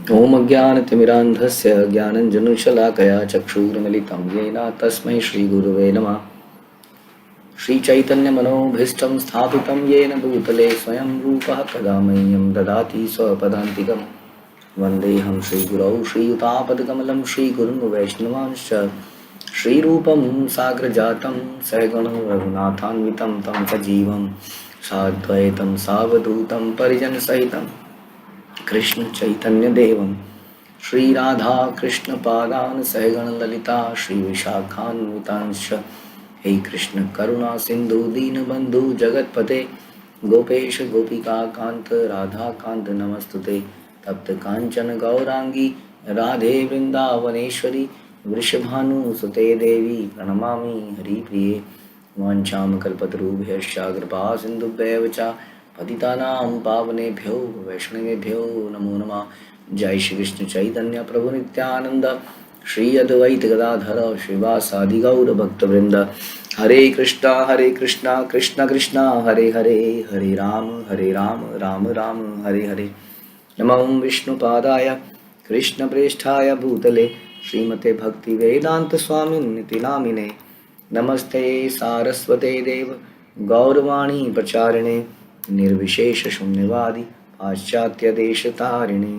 ओम अज्ञानतिमिरान्धस्य ज्ञानञ्जनशलाकया चक्षुरुन्मिलितं येन तस्मै श्रीगुरुवे नमः। श्रीचैतन्यमनोभीष्टं स्थापितं येन भूतले स्वयं रूपः कदा मह्यं ददाति स्वपदान्तिकं। वन्देऽहं श्रीगुरौ श्रीयुतापदकमलं श्रीगुरुं वैष्णवांश्च श्रीरूपं साग्रजातं सहगणो रघुनाथान्वितं तं सजीवं साद्वैतं सावधूतं परिजनसहितं कृष्ण चैतन्य देवम श्री राधा कृष्ण पादान सहगण ललिता श्री विशाखान्वितांश हे कृष्ण करुणा सिंधु दीन बंधु जगतपते गोपेश गोपिका कांत राधा कांत नमस्तुते तप्त कांचन गौरांगी राधे वृंदावनेश्वरी वृषभानुसुते देवी प्रणमामि हरिप्रिये वाञ्छामकल्पतरुभ्यश्च कृपा सिन्धुभ्येव च पतितानां पावनेभ्यो वैष्णवेभ्यो नमो नमः। जय श्री कृष्ण चैतन्य प्रभु नित्यानंद श्री अद्वैत गदाधर श्रीवासादि गौर भक्तवृंद। हरे कृष्णा कृष्ण कृष्णा हरे हरे, हरे राम राम राम हरे हरे। नमो विष्णुपादाय कृष्ण प्रेष्ठाय भूतले श्रीमते भक्ति वेदांत स्वामिन्निति नामिने। नमस्ते सारस्वते देव गौरवाणी प्रचारिणे निर्विशेष शून्यवादी पाश्चात्य देश तारिणे।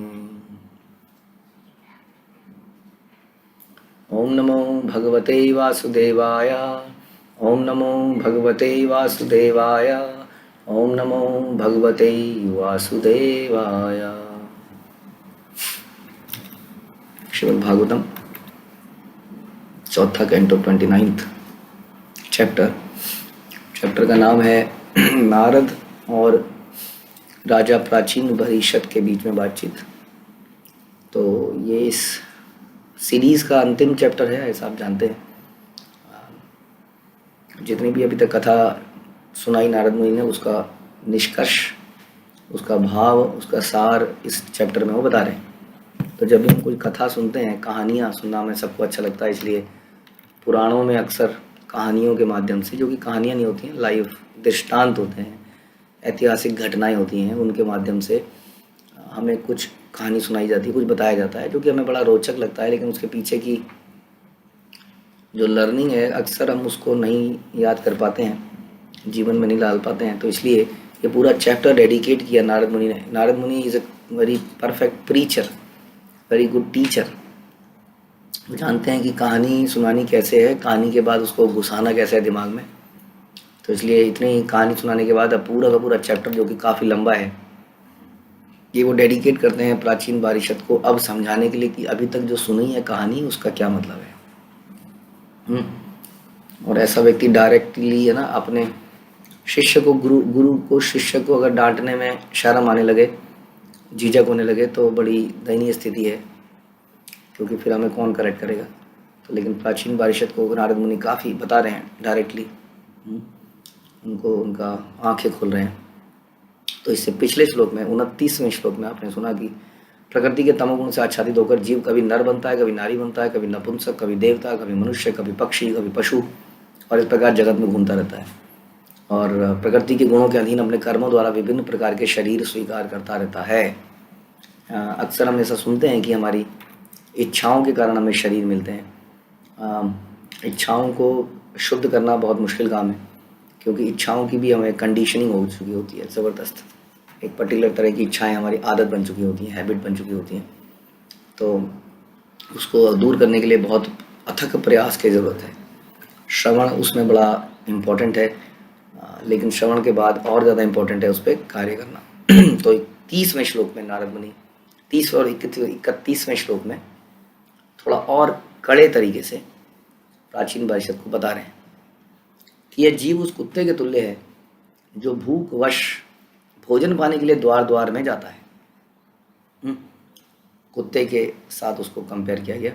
ओम नमो भगवते वासुदेवाय, ओम नमो भगवते वासुदेवाय, ओम नमो भगवते वासुदेवाय। श्रीमद् भागवतम चौथा कैंटो 29th चैप्टर। चैप्टर का नाम है नारद और राजा प्राचीन भविष्यत के बीच में बातचीत। तो ये इस सीरीज का अंतिम चैप्टर है, ऐसा आप जानते हैं। जितनी भी अभी तक कथा सुनाई नारद मुनि ने, उसका निष्कर्ष, उसका भाव, उसका सार इस चैप्टर में वो बता रहे हैं। तो जब भी हम कोई कथा सुनते हैं, कहानियाँ सुनना हमें सबको अच्छा लगता है, इसलिए पुराणों में अक्सर कहानियों के माध्यम से, जो कि कहानियाँ नहीं होती हैं, लाइव दृष्टांत होते हैं, ऐतिहासिक घटनाएं होती हैं, उनके माध्यम से हमें कुछ कहानी सुनाई जाती है, कुछ बताया जाता है, जो कि हमें बड़ा रोचक लगता है। लेकिन उसके पीछे की जो लर्निंग है, अक्सर हम उसको नहीं याद कर पाते हैं, जीवन में नहीं डाल पाते हैं। तो इसलिए ये पूरा चैप्टर डेडिकेट किया नारद मुनि ने। नारद मुनि is a very perfect preacher, very good teacher. जानते हैं कि कहानी सुनानी कैसे है, कहानी के बाद उसको घुसाना कैसे है दिमाग में। तो इसलिए इतनी कहानी सुनाने के बाद अब पूरा का पूरा चैप्टर, जो कि काफ़ी लंबा है, ये वो डेडिकेट करते हैं प्राचीन पारिषद को अब समझाने के लिए कि अभी तक जो सुनी है कहानी, उसका क्या मतलब है। और ऐसा व्यक्ति डायरेक्टली है ना, अपने शिष्य को, गुरु को शिष्य को अगर डांटने में शर्म आने लगे, झिझक होने लगे, तो बड़ी दयनीय स्थिति है, क्योंकि फिर हमें कौन करेक्ट करेगा। तो लेकिन प्राचीन पारिषद को नारद मुनि काफ़ी बता रहे हैं डायरेक्टली, उनको उनका आंखें खोल रहे हैं। तो इससे पिछले श्लोक में, 29वें श्लोक में आपने सुना कि प्रकृति के तमोगुण से आच्छादित होकर जीव कभी नर बनता है, कभी नारी बनता है, कभी नपुंसक, कभी देवता, कभी मनुष्य, कभी पक्षी, कभी पशु, और इस प्रकार जगत में घूमता रहता है। और प्रकृति के गुणों के अधीन अपने कर्मों द्वारा विभिन्न प्रकार के शरीर स्वीकार करता रहता है। अक्सर हम ऐसा सुनते हैं कि हमारी इच्छाओं के कारण हमें शरीर मिलते हैं। इच्छाओं को शुद्ध करना बहुत मुश्किल काम है, क्योंकि इच्छाओं की भी हमें कंडीशनिंग हो चुकी होती है ज़बरदस्त। एक पर्टिकुलर तरह की इच्छाएं हमारी आदत बन चुकी होती हैं, हैबिट बन चुकी होती हैं। तो उसको दूर करने के लिए बहुत अथक प्रयास की ज़रूरत है। श्रवण उसमें बड़ा इम्पोर्टेंट है, लेकिन श्रवण के बाद और ज़्यादा इम्पोर्टेंट है उस पर कार्य करना। तो 30वें श्लोक में नारद मुनि 30 और 31वें श्लोक में थोड़ा और कड़े तरीके से प्राचीन पारिषद को बता रहे हैं कि यह जीव उस कुत्ते के तुल्य है जो भूख वश भोजन पाने के लिए द्वार द्वार में जाता है। कुत्ते के साथ उसको कंपेयर किया गया।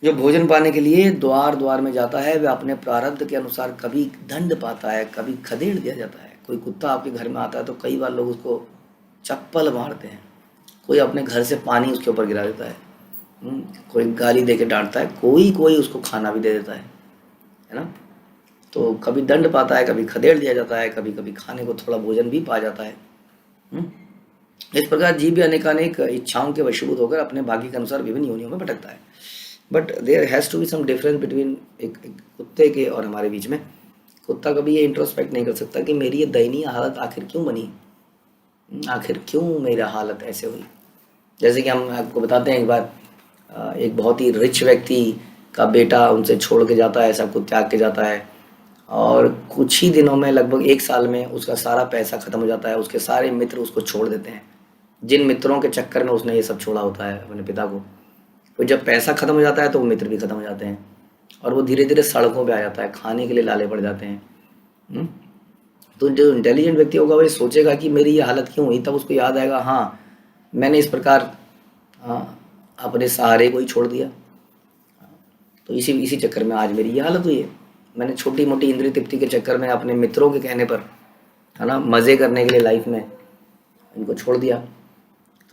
जो भोजन पाने के लिए द्वार द्वार में जाता है, वह अपने प्रारब्ध के अनुसार कभी दंड पाता है, कभी खदेड़ दिया जाता है। कोई कुत्ता आपके घर में आता है तो कई बार लोग उसको चप्पल मारते हैं, कोई अपने घर से पानी उसके ऊपर गिरा देता है, कोई गाली दे के डांटता है, कोई उसको खाना भी दे देता है ना। तो कभी दंड पाता है, कभी खदेड़ दिया जाता है, कभी कभी खाने को थोड़ा भोजन भी पा जाता है। इस प्रकार जीव भी अनेकानेक इच्छाओं के वशीभूत होकर अपने भाग्य के अनुसार विभिन्न योनियों में भटकता है। But there has to be some difference between एक कुत्ते के और हमारे बीच में। कुत्ता कभी ये इंट्रोस्पेक्ट नहीं कर सकता कि मेरी ये दयनीय हालत आखिर क्यों बनी, आखिर क्यों मेरा हालत ऐसे हुई। जैसे कि हम आपको बताते हैं, एक बार एक बहुत ही रिच व्यक्ति का बेटा उनसे छोड़ के जाता है, सबको त्याग के जाता है, और कुछ ही दिनों में, लगभग 1 साल में उसका सारा पैसा ख़त्म हो जाता है। उसके सारे मित्र उसको छोड़ देते हैं, जिन मित्रों के चक्कर में उसने ये सब छोड़ा होता है अपने पिता को। तो जब पैसा ख़त्म हो जाता है तो वो मित्र भी ख़त्म हो जाते हैं, और वो धीरे धीरे सड़कों पे आ जाता है, खाने के लिए लाले पड़ जाते हैं। हम्म? तो जो इंटेलिजेंट व्यक्ति होगा वो ये सोचेगा कि मेरी ये हालत क्यों हुई, तब उसको याद आएगा, हाँ मैंने इस प्रकार अपने सहारे को ही छोड़ दिया, तो इसी इसी चक्कर में आज मेरी ये हालत हुई है। मैंने छोटी मोटी इंद्रिय तृप्ति के चक्कर में अपने मित्रों के कहने पर, है ना, मज़े करने के लिए लाइफ में इनको छोड़ दिया।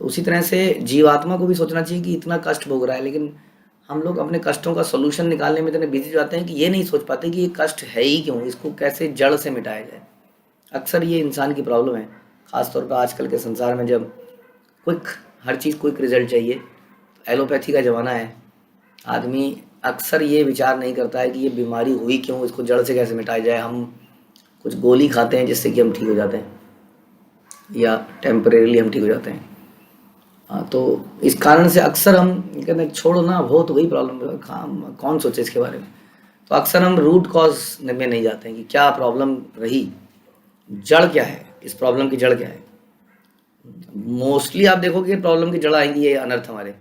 तो उसी तरह से जीवात्मा को भी सोचना चाहिए कि इतना कष्ट भोग रहा है, लेकिन हम लोग अपने कष्टों का सोल्यूशन निकालने में इतने बिजी हो जाते हैं कि ये नहीं सोच पाते कि ये कष्ट है ही क्यों, इसको कैसे जड़ से मिटाया जाए। अक्सर ये इंसान की प्रॉब्लम है, ख़ासतौर पर आजकल के संसार में, जब क्विक, हर चीज़ क्विक रिजल्ट चाहिए। एलोपैथी का ज़माना है, आदमी अक्सर ये विचार नहीं करता है कि ये बीमारी हुई क्यों, इसको जड़ से कैसे मिटाया जाए। हम कुछ गोली खाते हैं जिससे कि हम ठीक हो जाते हैं, या टेम्परेरीली हम ठीक हो जाते हैं। हाँ, तो इस कारण से अक्सर हम कहते हैं छोड़ो ना, हो तो वही प्रॉब्लम, कौन सोचे इसके बारे में। तो अक्सर हम रूट कॉज में नहीं जाते हैं कि क्या प्रॉब्लम रही, जड़ क्या है, इस प्रॉब्लम की जड़ क्या है। मोस्टली आप देखोगे प्रॉब्लम की जड़ आएंगी ये अनर्थ हमारे,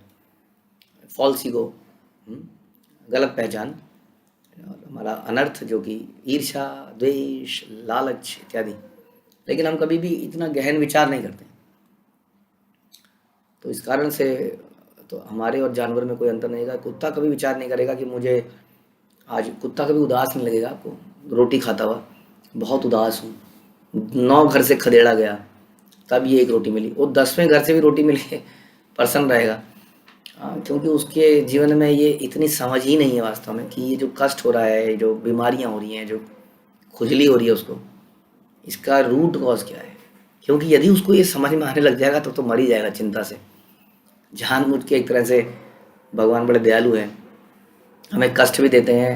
फॉल्स ईगो, गलत पहचान, और हमारा अनर्थ जो कि ईर्ष्या, द्वेष, लालच इत्यादि। लेकिन हम कभी भी इतना गहन विचार नहीं करते। तो इस कारण से तो हमारे और जानवर में कोई अंतर नहीं है। कुत्ता कभी विचार नहीं करेगा कि मुझे आज, कुत्ता कभी उदास नहीं लगेगा आपको, रोटी खाता हुआ, बहुत उदास हूँ, 9 घर से खदेड़ा गया तब ये एक रोटी मिली, वो 10वें घर से भी रोटी मिली प्रसन्न रहेगा। क्योंकि उसके जीवन में ये इतनी समझ ही नहीं है वास्तव में कि ये जो कष्ट हो रहा है, जो बीमारियां हो रही हैं, जो खुजली हो रही है उसको, इसका रूट कॉज क्या है। क्योंकि यदि उसको ये समझ में आने लग जाएगा तो मर ही जाएगा चिंता से। जानबूझ के एक तरह से भगवान बड़े दयालु हैं, हमें कष्ट भी देते हैं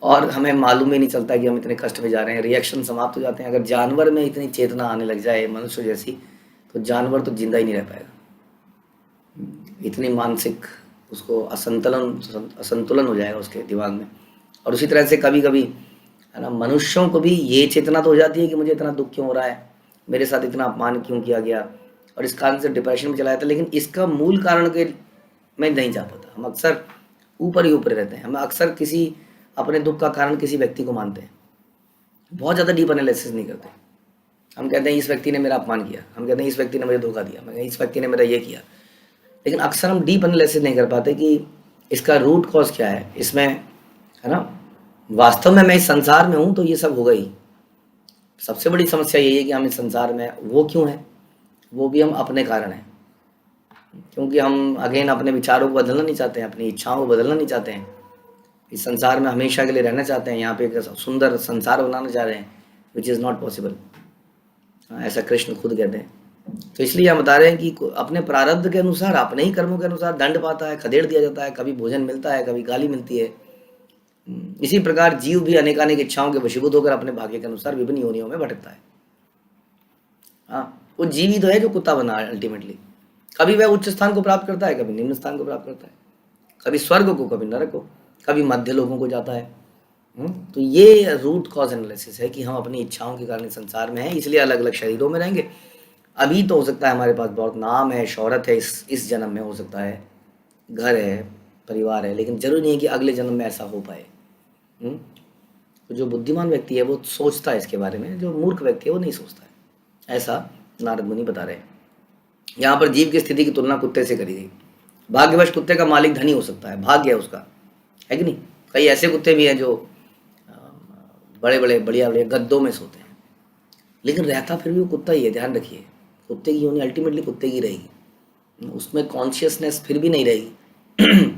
और हमें मालूम ही नहीं चलता कि हम इतने कष्ट में जा रहे हैं, रिएक्शन समाप्त हो जाते हैं। अगर जानवर में इतनी चेतना आने लग जाए मनुष्य जैसी, तो जानवर तो जिंदा ही नहीं रह पाएगा। इतनी मानसिक उसको असंतुलन हो जाएगा उसके दिमाग में। और उसी तरह से कभी कभी, है ना, मनुष्यों को भी ये चेतना तो हो जाती है कि मुझे इतना दुख क्यों हो रहा है, मेरे साथ इतना अपमान क्यों किया गया, और इस कारण से डिप्रेशन में चला जाता है। लेकिन इसका मूल कारण के मैं नहीं जा पाता। हम अक्सर ऊपर ही ऊपर रहते हैं, हम अक्सर किसी अपने दुख का कारण किसी व्यक्ति को मानते हैं, बहुत ज़्यादा डीप एनालिसिस नहीं करते। हम कहते हैं इस व्यक्ति ने मेरा अपमान किया, हम कहते हैं इस व्यक्ति ने मुझे धोखा दिया, मैं इस व्यक्ति ने मेरा ये किया। लेकिन अक्सर हम डीप एनालिसिस नहीं कर पाते कि इसका रूट कॉज क्या है इसमें, है ना। वास्तव में मैं इस संसार में हूँ तो ये सब होगा ही। सबसे बड़ी समस्या यही है कि हम इस संसार में वो क्यों है, वो भी हम अपने कारण हैं। क्योंकि हम अगेन अपने विचारों को बदलना नहीं चाहते हैं, अपनी इच्छाओं को बदलना नहीं चाहते हैं, इस संसार में हमेशा के लिए रहना चाहते हैं, यहाँ पे एक सुंदर संसार बनाना चाह रहे हैं, विच इज़ नॉट पॉसिबल। ऐसा कृष्ण खुद कहते हैं। तो इसलिए हम बता रहे हैं कि अपने प्रारब्ध के अनुसार, अपने ही कर्मों के अनुसार दंड पाता है, खदेड़ दिया जाता है, कभी भोजन मिलता है, कभी गाली मिलती है। इसी प्रकार जीव भी अनेकानेक इच्छाओं के वशीभूत होकर अपने भाग्य के अनुसार विभिन्न योनियों में भटकता है। हाँ, वो जीव ही तो है जो कुत्ता बना है अल्टीमेटली। कभी वह उच्च स्थान को प्राप्त करता है, कभी निम्न स्थान को प्राप्त करता है, कभी स्वर्ग को, कभी नरक को, कभी मध्य लोगों को जाता है। तो ये रूट कॉज एनालिसिस है कि हम अपनी इच्छाओं के कारण संसार में हैं, इसलिए अलग अलग शरीरों में रहेंगे। अभी तो हो सकता है हमारे पास बहुत नाम है, शोहरत है, इस जन्म में हो सकता है, घर है, परिवार है, लेकिन जरूरी नहीं है कि अगले जन्म में ऐसा हो पाए। तो जो बुद्धिमान व्यक्ति है वो सोचता है इसके बारे में, जो मूर्ख व्यक्ति है वो नहीं सोचता है। ऐसा नारद मुनि बता रहे हैं। यहाँ पर जीव की स्थिति की तुलना कुत्ते से करी गई। भाग्यवश कुत्ते का मालिक धनी हो सकता है, भाग्य है उसका, है कि नहीं। कई ऐसे कुत्ते भी हैं जो बड़े बड़े बढ़िया बढ़िया गद्दों में सोते हैं, लेकिन रहता फिर भी वो कुत्ता ही है। ध्यान रखिए, कुत्ते की योनि अल्टीमेटली कुत्ते की रहेगी, उसमें कॉन्शियसनेस फिर भी नहीं रहेगी।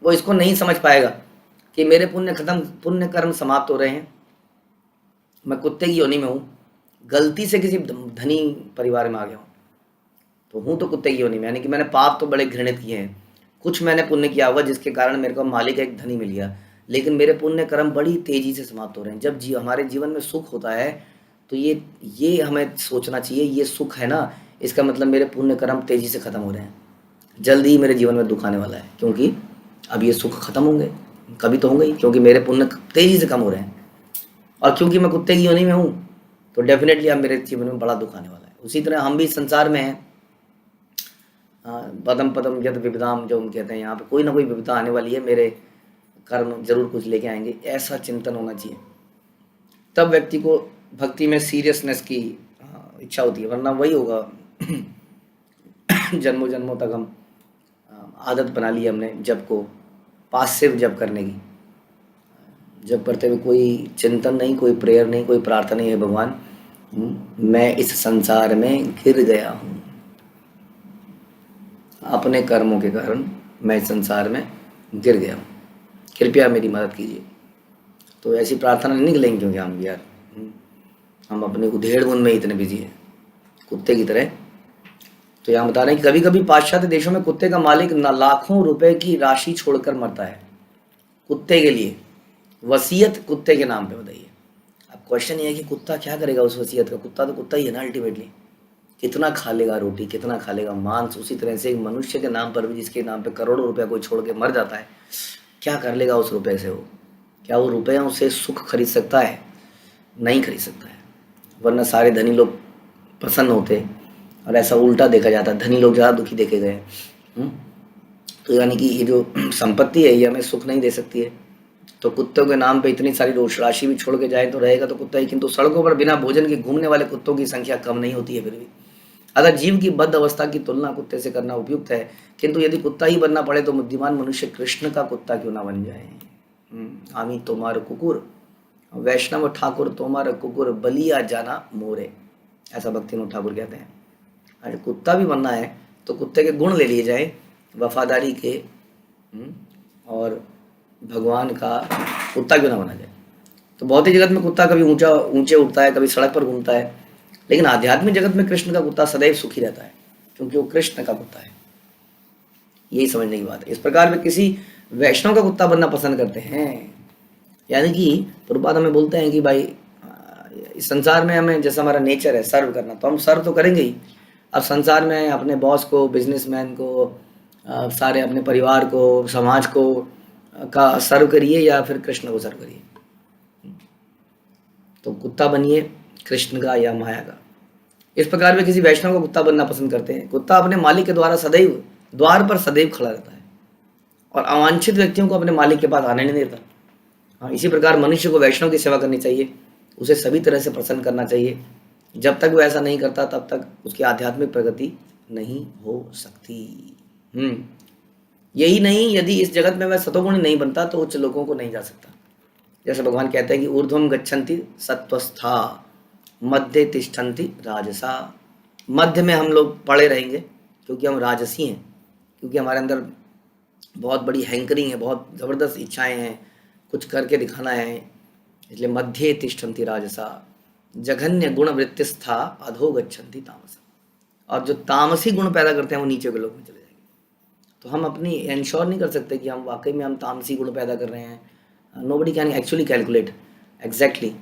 वो इसको नहीं समझ पाएगा कि मेरे पुण्य कर्म समाप्त हो रहे हैं, मैं कुत्ते की योनि में हूँ, गलती से किसी धनी परिवार में आ गया हूँ, तो हूँ तो कुत्ते की योनि में, यानी कि मैंने पाप तो बड़े घृणित किए हैं, कुछ मैंने पुण्य किया होगा जिसके कारण मेरे को मालिक एक धनी मिल गया, लेकिन मेरे पुण्य कर्म बड़ी तेजी से समाप्त हो रहे हैं। जब हमारे जीवन में सुख होता है तो ये हमें सोचना चाहिए, ये सुख है ना, इसका मतलब मेरे पुण्य कर्म तेजी से खत्म हो रहे हैं, जल्दी ही मेरे जीवन में दुख आने वाला है, क्योंकि अब ये सुख खत्म होंगे, कभी तो होंगे ही, क्योंकि मेरे पुण्य तेजी से कम हो रहे हैं, और क्योंकि मैं कुत्ते की योनि में हूँ तो डेफिनेटली अब मेरे जीवन में बड़ा दुख आने वाला है। उसी तरह हम भी संसार में हैं, पदम पदम यद विपदाम, जो हम कहते हैं, यहाँ पे कोई ना कोई विपदा आने वाली है, मेरे कर्म जरूर कुछ लेके आएंगे, ऐसा चिंतन होना चाहिए। तब व्यक्ति को भक्ति में सीरियसनेस की इच्छा होती है, वरना वही होगा जन्मों जन्मों तक हम आदत बना ली हमने जप को, पासिव जप करने की, जप करते हुए कोई चिंतन नहीं, कोई प्रेयर नहीं, कोई प्रार्थना नहीं है, भगवान मैं इस संसार में गिर गया हूँ, अपने कर्मों के कारण मैं इस संसार में गिर गया हूँ, कृपया मेरी मदद कीजिए। तो ऐसी प्रार्थना नहीं निकलेंगे, क्योंकि हम भी यार हम अपने उधेड़ बुन में इतने बिजी हैं कुत्ते की तरह। तो यहाँ बता रहे हैं कि कभी कभी पाश्चात्य देशों में कुत्ते का मालिक लाखों रुपए की राशि छोड़कर मरता है कुत्ते के लिए, वसीयत कुत्ते के नाम पे। बताइए, अब क्वेश्चन ये है कि कुत्ता क्या करेगा उस वसीयत का, कुत्ता तो कुत्ता ही है ना अल्टीमेटली, कितना खा लेगा रोटी, कितना खा लेगा मांस। उसी तरह से एक मनुष्य के नाम पर भी, जिसके नाम पे करोड़ों रुपया कोई छोड़ के मर जाता है, क्या कर लेगा उस रुपए से वो? क्या वो रुपया उसे सुख खरीद सकता है? नहीं खरीद सकता है, वरना सारे धनी लोग प्रसन्न होते, और ऐसा उल्टा देखा जाता है, धनी लोग ज़्यादा दुखी देखे गए। तो यानी कि ये जो संपत्ति है ये हमें सुख नहीं दे सकती है। तो कुत्तों के नाम पे इतनी सारी राशि भी छोड़ के जाए तो रहेगा तो कुत्ता ही, किंतु सड़कों पर बिना भोजन के घूमने वाले कुत्तों की संख्या कम नहीं होती है फिर भी। अगर जीव की बद्ध अवस्था की तुलना कुत्ते से करना उपयुक्त है, किंतु यदि कुत्ता ही बनना पड़े तो बुद्धिमान मनुष्य कृष्ण का कुत्ता क्यों ना बन जाए। आमी तोमार कुकुर, वैष्णव ठाकुर तोमार कुकुर, बलिया जाना मोरे, ऐसा भक्तिनोद ठाकुर कहते हैं। अगर कुत्ता भी बनना है तो कुत्ते के गुण ले लिए जाए, वफादारी के, और भगवान का कुत्ता क्यों ना बना जाए। तो भौतिक जगत में कुत्ता कभी ऊंचे उठता है, कभी सड़क पर घूमता है, लेकिन आध्यात्मिक जगत में कृष्ण का कुत्ता सदैव सुखी रहता है, क्योंकि वो कृष्ण का कुत्ता है। यही समझने की बात है। इस प्रकार वे किसी वैष्णव का कुत्ता बनना पसंद करते हैं। यानी कि प्रभुपाद हमें बोलते हैं कि भाई इस संसार में हमें, जैसा हमारा नेचर है सर्व करना, तो हम सर्व तो करेंगे ही। अब संसार में अपने बॉस को, बिजनेसमैन को, सारे अपने परिवार को, समाज को का सर्व करिए, या फिर कृष्ण को सर्व करिए। तो कुत्ता बनिए कृष्ण का या माया का। इस प्रकार वे किसी वैष्णव का कुत्ता बनना पसंद करते हैं। कुत्ता अपने मालिक के द्वार पर सदैव खड़ा रहता है, और अवांछित व्यक्तियों को अपने मालिक के पास आने नहीं देता। हाँ, इसी प्रकार मनुष्य को वैष्णव की सेवा करनी चाहिए, उसे सभी तरह से प्रसन्न करना चाहिए। जब तक वो ऐसा नहीं करता तब तक उसकी आध्यात्मिक प्रगति नहीं हो सकती। यही नहीं, यदि इस जगत में वह सतोगुणी नहीं बनता तो उच्च लोगों को नहीं जा सकता। जैसे भगवान कहते हैं कि ऊर्ध्वम गच्छन्ति सत्वस्था मध्य तिष्ठन्ति राजसा। मध्य में हम लोग पड़े रहेंगे क्योंकि हम राजसी हैं, क्योंकि हमारे अंदर बहुत बड़ी हैंकरिंग है, बहुत ज़बरदस्त इच्छाएं हैं, कुछ करके दिखाना है, इसलिए मध्य तिष्ठन्ति राजसा। जघन्य गुण वृत्तिस्था अधो गच्छन्ति तामसा। और जो तामसी गुण पैदा करते हैं वो नीचे के लोग में चले जाएंगे। तो हम अपनी इंश्योर नहीं कर सकते कि हम वाकई में हम तामसी गुण पैदा कर रहे हैं। Nobody can actually calculate exactly.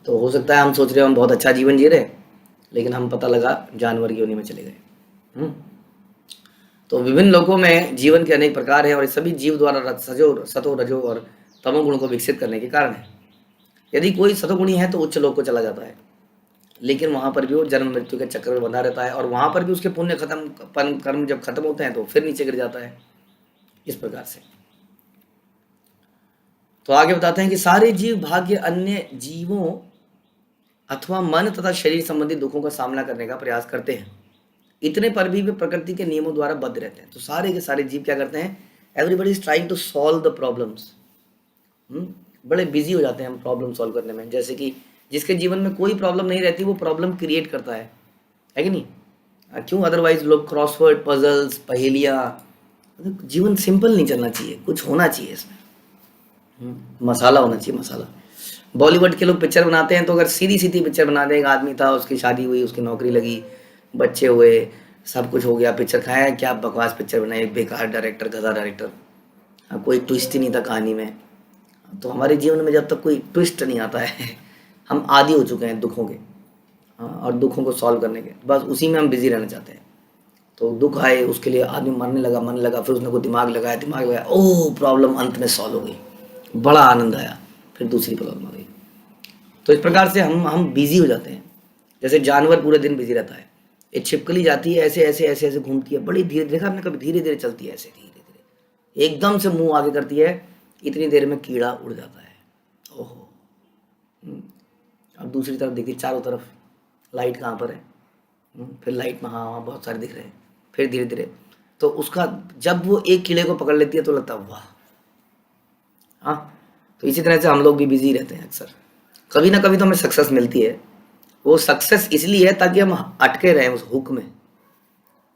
तो हो सकता है हम सोच रहे हो हम बहुत अच्छा जीवन जी रहे, लेकिन हम पता लगा जानवर की योनि में चले गए। तो विभिन्न लोकों में जीवन के अनेक प्रकार हैं, और सभी जीव द्वारा सतो रजो और तमोगुण को विकसित करने के कारण है। यदि कोई सतोगुणी है तो उच्च लोक को चला जाता है, लेकिन वहाँ पर भी वो जन्म मृत्यु के चक्कर में बंधा रहता है, और वहाँ पर भी उसके पुण्य कर्म जब खत्म होते हैं तो फिर नीचे गिर जाता है। इस प्रकार से तो आगे बताते हैं कि सारे जीव भाग्य अन्य जीवों अथवा मन तथा शरीर संबंधी दुखों का सामना करने का प्रयास करते हैं, इतने पर भी वे प्रकृति के नियमों द्वारा बद्ध रहते हैं। तो सारे के सारे जीव क्या करते हैं? Everybody is trying to solve the problems. बड़े बिजी हो जाते हैं हम प्रॉब्लम सॉल्व करने में। जैसे कि जिसके जीवन में कोई प्रॉब्लम नहीं रहती वो प्रॉब्लम क्रिएट करता है कि नहीं? क्यों? अदरवाइज लोग क्रॉसवर्ड, पजल्स, पहेलियाँ। जीवन सिंपल नहीं चलना चाहिए, कुछ होना चाहिए इसमें, मसाला होना चाहिए, मसाला। बॉलीवुड के लोग पिक्चर बनाते हैं तो अगर सीधी सीधी पिक्चर बना दे, एक आदमी था, उसकी शादी हुई, उसकी नौकरी लगी, बच्चे हुए, सब कुछ हो गया, पिक्चर खाया, क्या बकवास पिक्चर बनाई, एक बेकार डायरेक्टर, गधा डायरेक्टर, कोई ट्विस्ट ही नहीं था कहानी में। तो हमारे जीवन में जब तक कोई ट्विस्ट नहीं आता है हम आदी हो चुके हैं दुखों के, और दुखों को सॉल्व करने के, बस उसी में हम बिजी रहना चाहते हैं। तो दुख आए, उसके लिए आदमी मरने लगा, फिर उसने कोई दिमाग लगाया, ओह प्रॉब्लम अंत में सॉल्व हो गई, बड़ा आनंद आया, फिर दूसरी प्रॉब्लम आ गई। तो इस प्रकार से हम बिजी हो जाते हैं। जैसे जानवर पूरे दिन बिजी रहता है, एक छिपकली जाती है ऐसे ऐसे ऐसे ऐसे घूमती है, बड़ी धीरे, देखा आपने कभी, धीरे धीरे चलती है, ऐसे धीरे धीरे, एकदम से मुंह आगे करती है, इतनी देर में कीड़ा उड़ जाता है। ओहो। अब दूसरी तरफ देखिए, चारों तरफ लाइट कहाँ पर है, फिर लाइट में हाँ वहाँ बहुत सारे दिख रहे हैं, फिर धीरे धीरे, तो उसका जब वो एक कीड़े को पकड़ लेती है तो लगता है वाह। हाँ, तो इसी तरह से हम लोग भी बिजी रहते हैं अक्सर, कभी ना कभी तो हमें सक्सेस मिलती है। वो सक्सेस इसलिए है ताकि हम अटके रहें उस हुक में,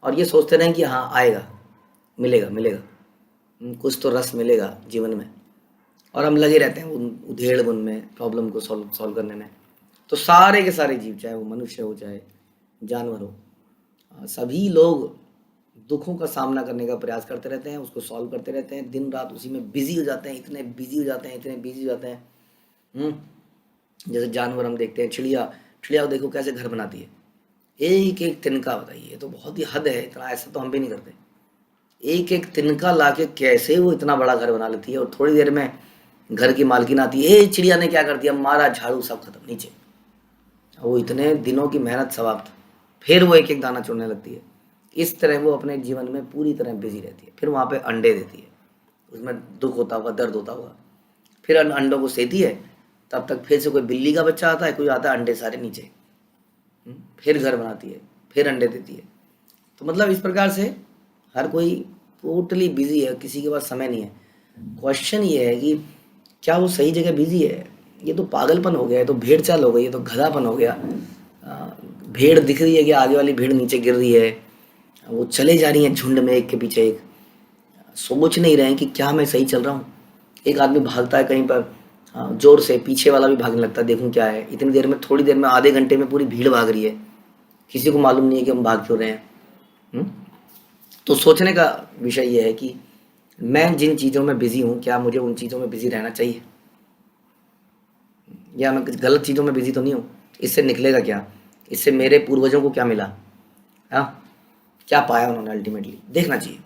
और ये सोचते रहें कि हाँ आएगा, मिलेगा मिलेगा, कुछ तो रस मिलेगा जीवन में, और हम लगे रहते हैं उन उधेड़ बुन में, प्रॉब्लम को सॉल्व करने में। तो सारे के सारे जीव, चाहे वो मनुष्य हो चाहे जानवर हो, सभी लोग दुखों का सामना करने का प्रयास करते रहते हैं, उसको सॉल्व करते रहते हैं, दिन रात उसी में बिजी हो जाते हैं, इतने बिजी हो जाते हैं, इतने बिजी हो जाते हैं। जैसे जानवर हम देखते हैं, चिड़िया चिड़िया को देखो कैसे घर बनाती है, एक एक तिनका, बताइए, तो बहुत ही हद है, इतना ऐसा तो हम भी नहीं करते। एक एक तिनका लाके कैसे वो इतना बड़ा घर बना लेती है, और थोड़ी देर में घर की मालकिन आती है, ए चिड़िया ने क्या कर दिया, मारा झाड़ू, सब खत्म नीचे, वो इतने दिनों की मेहनत समाप्त, फिर वो एक एक दाना चुनने लगती है। इस तरह वो अपने जीवन में पूरी तरह बिजी रहती है, फिर वहाँ पे अंडे देती है, उसमें दुख होता हुआ, दर्द होता हुआ, फिर अंडों को सेती है, तब तक फिर से कोई बिल्ली का बच्चा आता है, कोई आता है, अंडे सारे नीचे, फिर घर बनाती है, फिर अंडे देती है। तो मतलब इस प्रकार से हर कोई टोटली बिजी है, किसी के पास समय नहीं है। क्वेश्चन ये है कि क्या वो सही जगह बिजी है? ये तो पागलपन हो गया, ये तो भेड़ चाल हो गई, ये तो गधापन हो गया। भेड़ दिख रही है कि आगे वाली भेड़ नीचे गिर रही है, वो चले जा रही हैं झुंड में एक के पीछे एक, सोच नहीं रहे हैं कि क्या मैं सही चल रहा हूँ। एक आदमी भागता है कहीं पर, जोर से, पीछे वाला भी भागने लगता है, देखूं क्या है, इतनी देर में, थोड़ी देर में, आधे घंटे में पूरी भीड़ भाग रही है, किसी को मालूम नहीं है कि हम भाग क्यों रहे हैं। तो सोचने का विषय यह है कि मैं जिन चीज़ों में बिजी हूँ, क्या मुझे उन चीज़ों में बिजी रहना चाहिए, या मैं गलत चीज़ों में बिजी तो नहीं हूँ? इससे निकलेगा क्या, इससे मेरे पूर्वजों को क्या मिला, हाँ, क्या पाया उन्होंने, अल्टीमेटली देखना चाहिए।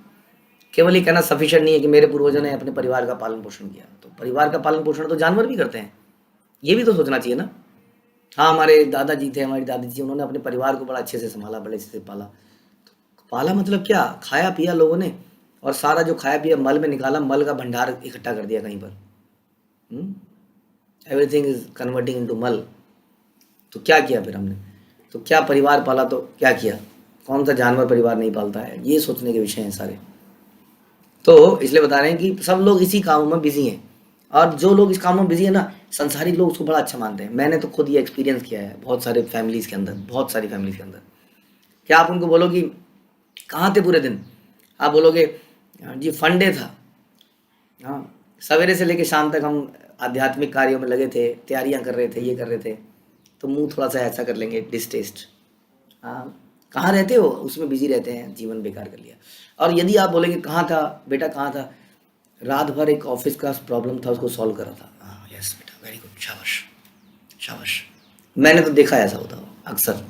केवल ये कहना सफिशिएंट नहीं है कि मेरे पूर्वजों ने अपने परिवार का पालन पोषण किया, तो परिवार का पालन पोषण तो जानवर भी करते हैं, ये भी तो सोचना चाहिए ना। हाँ, हमारे दादाजी थे, हमारी दादी जी, उन्होंने अपने परिवार को बड़ा अच्छे से संभाला, बड़े अच्छे से पाला। पाला मतलब क्या, खाया पिया लोगों ने, और सारा जो खाया पिया मल में निकाला, मल का भंडार इकट्ठा कर दिया कहीं पर, एवरीथिंग इज कन्वर्टिंग इनटू मल। तो क्या किया फिर हमने, तो क्या परिवार पाला, तो क्या किया, कौन सा जानवर परिवार नहीं पालता है, ये सोचने के विषय हैं सारे। तो इसलिए बता रहे हैं कि सब लोग इसी कामों में बिजी हैं, और जो लोग इस काम में बिजी है ना, संसारिक लोग उसको बड़ा अच्छा मानते हैं। मैंने तो खुद ये एक्सपीरियंस किया है बहुत सारे फैमिलीज़ के अंदर, बहुत सारी फैमिलीज़ के अंदर। क्या आप उनको बोलो कि कहाँ थे पूरे दिन, आप बोलोगे जी फंडे था, हाँ, सवेरे से लेकर शाम तक हम आध्यात्मिक कार्यों में लगे थे, तैयारियां कर रहे थे, ये कर रहे थे, तो मुंह थोड़ा सा ऐसा कर लेंगे, डिसटेस्ट, हाँ, कहाँ रहते हो, उसमें बिजी रहते हैं, जीवन बेकार कर लिया। और यदि आप बोलेंगे कहाँ था बेटा, कहाँ था, रात भर एक ऑफिस का प्रॉब्लम था, उसको सॉल्व करा था, हाँ यस बेटा, वेरी गुड, शाबाश शाबाश। मैंने तो देखा ऐसा होता हो अक्सर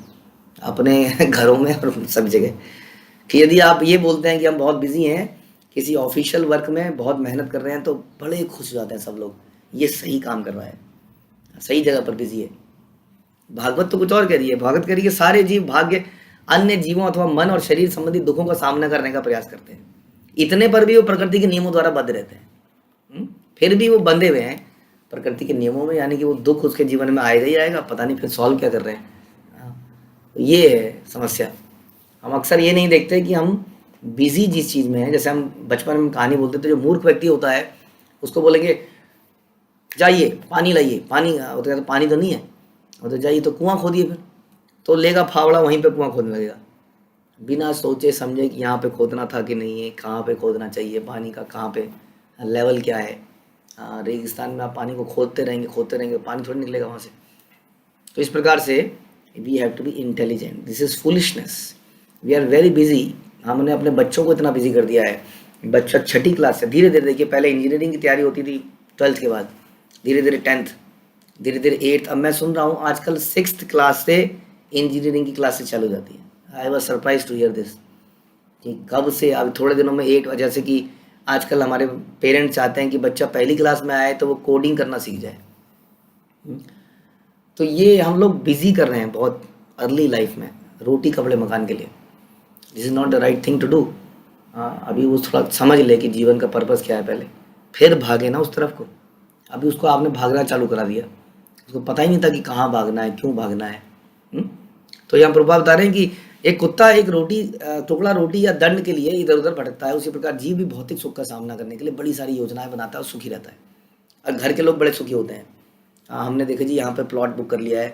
अपने घरों में और सब जगह, कि यदि आप ये बोलते हैं कि हम बहुत बिजी हैं, किसी ऑफिशियल वर्क में बहुत मेहनत कर रहे हैं, तो बड़े खुश हो जाते हैं सब लोग, ये सही काम कर रहा है, सही जगह पर बिजी है। भागवत तो कुछ और कह रही है, भागवत कह रही है सारे जीव भाग्य अन्य जीवों अथवा मन और शरीर संबंधी दुखों का सामना करने का प्रयास करते हैं, इतने पर भी वो प्रकृति के नियमों द्वारा बंध रहते हैं। फिर भी वो बंधे हुए हैं प्रकृति के नियमों में, यानी कि वो दुख उसके जीवन में आएगा ही आएगा, पता नहीं फिर सॉल्व क्या कर रहे हैं। ये है समस्या। हम अक्सर ये नहीं देखते कि हम बिजी जिस चीज़ में है, जैसे हम बचपन में कहानी बोलते थे, जो मूर्ख व्यक्ति होता है उसको बोलेंगे जाइए पानी लाइए, पानी, वो तो कहता पानी तो नहीं है, वो तो जाइए तो कुआं खोदिए, फिर तो लेगा फावड़ा, वहीं पे कुआं खोदने लगेगा, बिना सोचे समझे कि यहाँ पे खोदना था कि नहीं है, कहाँ पे खोदना चाहिए, पानी का कहाँ पे लेवल क्या है। रेगिस्तान में आप पानी को खोदते रहेंगे, पानी थोड़ी निकलेगा वहाँ से। तो इस प्रकार से we have to be intelligent, this is foolishness. We are very busy. हमने अपने बच्चों को इतना बिजी कर दिया है। बच्चा छठी क्लास से धीरे धीरे, देखिए पहले इंजीनियरिंग की तैयारी होती थी 12th के बाद, धीरे धीरे 10th, धीरे धीरे 8th, अब मैं सुन रहा हूँ आजकल 6th क्लास से इंजीनियरिंग की क्लासेस चालू हो जाती है। I was surprise to hear this कि कब से, अब थोड़े दिनों में 8, जैसे कि आजकल हमारे पेरेंट्स चाहते हैं कि बच्चा पहली क्लास में आए तो वो कोडिंग करना सीख जाए। तो ये हम लोग बिजी कर रहे हैं बहुत अर्ली लाइफ में, रोटी कपड़े मकान के लिए। This is not the right thing to do. अभी वो थोड़ा समझ ले कि जीवन का पर्पस क्या है पहले, फिर भागे ना उस तरफ को। अभी उसको आपने भागना चालू करा दिया, उसको पता ही नहीं था कि कहाँ भागना है, क्यों भागना है। तो यहाँ प्रभुपाद बता रहे हैं कि एक कुत्ता एक रोटी, टुकड़ा रोटी या दंड के लिए इधर उधर भटकता है, उसी प्रकार जीव भी भौतिक सुख का सामना करने के लिए बड़ी सारी योजनाएं बनाता है और सुखी रहता है। और घर के लोग बड़े सुखी होते हैं। हमने देखा जी, यहाँ पे प्लॉट बुक कर लिया है,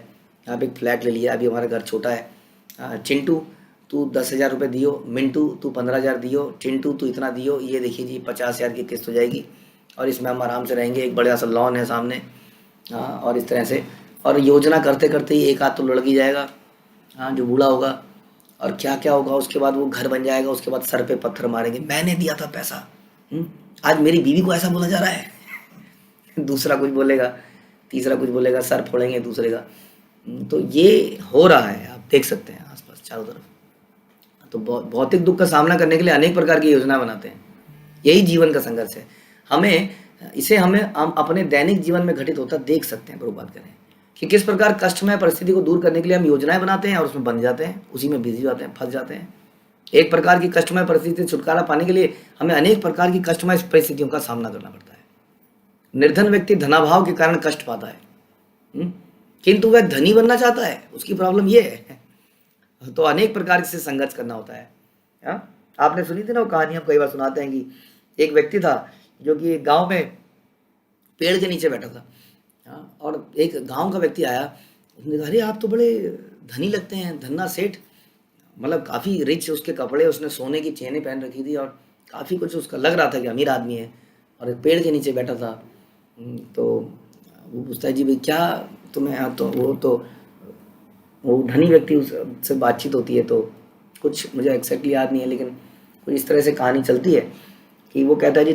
यहाँ पे एक फ्लैट ले लिया, अभी हमारा घर छोटा है। चिंटू तू 10,000 रुपये दियो, मिंटू तू 15,000 दियो, चिंटू तू इतना दियो, ये देखिए जी 50,000 की किस्त हो जाएगी और इसमें हम आराम से रहेंगे, एक बड़ा सा लॉन है सामने। और इस तरह से, और योजना करते करते ही एक आध तो लड़की जाएगा, जो बूढ़ा होगा, और क्या क्या होगा उसके बाद, वो घर बन जाएगा, उसके बाद सर पे पत्थर मारेंगे, मैंने दिया था पैसा, आज मेरी बीवी को ऐसा बोला जा रहा है। दूसरा कुछ बोलेगा, तीसरा कुछ बोलेगा, सर फोड़ेंगे दूसरे का। तो ये हो रहा है, आप देख सकते हैं आसपास चारों तरफ। तो भौतिक दुख का सामना करने के लिए अनेक प्रकार की योजना बनाते हैं। यही जीवन का संघर्ष है। हमें हम अपने दैनिक जीवन में घटित होता देख सकते हैं। प्रभुपाद करें कि किस प्रकार कष्टमय परिस्थिति को दूर करने के लिए हम योजनाएं बनाते हैं और उसमें बन जाते हैं, उसी में बिजी जाते हैं, फंस जाते हैं। एक प्रकार की कष्टमय परिस्थिति से छुटकारा पाने के लिए हमें अनेक प्रकार की कष्टमय परिस्थितियों का सामना करना पड़ता है। निर्धन व्यक्ति धनाभाव के कारण कष्ट पाता है, किंतु वह धनी बनना चाहता है, उसकी प्रॉब्लम ये है। तो अनेक प्रकार से संघर्ष करना होता है। आपने सुनी थी ना वो कहानी, हम कई बार सुनाते हैं कि एक व्यक्ति था जो कि एक गांव में पेड़ के नीचे बैठा था। और एक गांव का व्यक्ति आया, उसने कहा अरे आप तो बड़े धनी लगते हैं, धन्ना सेठ, मतलब काफ़ी रिच उसके कपड़े, उसने सोने की चेनें पहन रखी थी और काफ़ी कुछ उसका लग रहा था कि अमीर आदमी है, और एक पेड़ के नीचे बैठा था। तो वो पूछता है जी भाई क्या तुम्हें, तो वो धनी व्यक्ति उससे बातचीत होती है, तो कुछ मुझे एक्जैक्टली याद नहीं है, लेकिन कुछ इस तरह से कहानी चलती है कि वो कहता है जी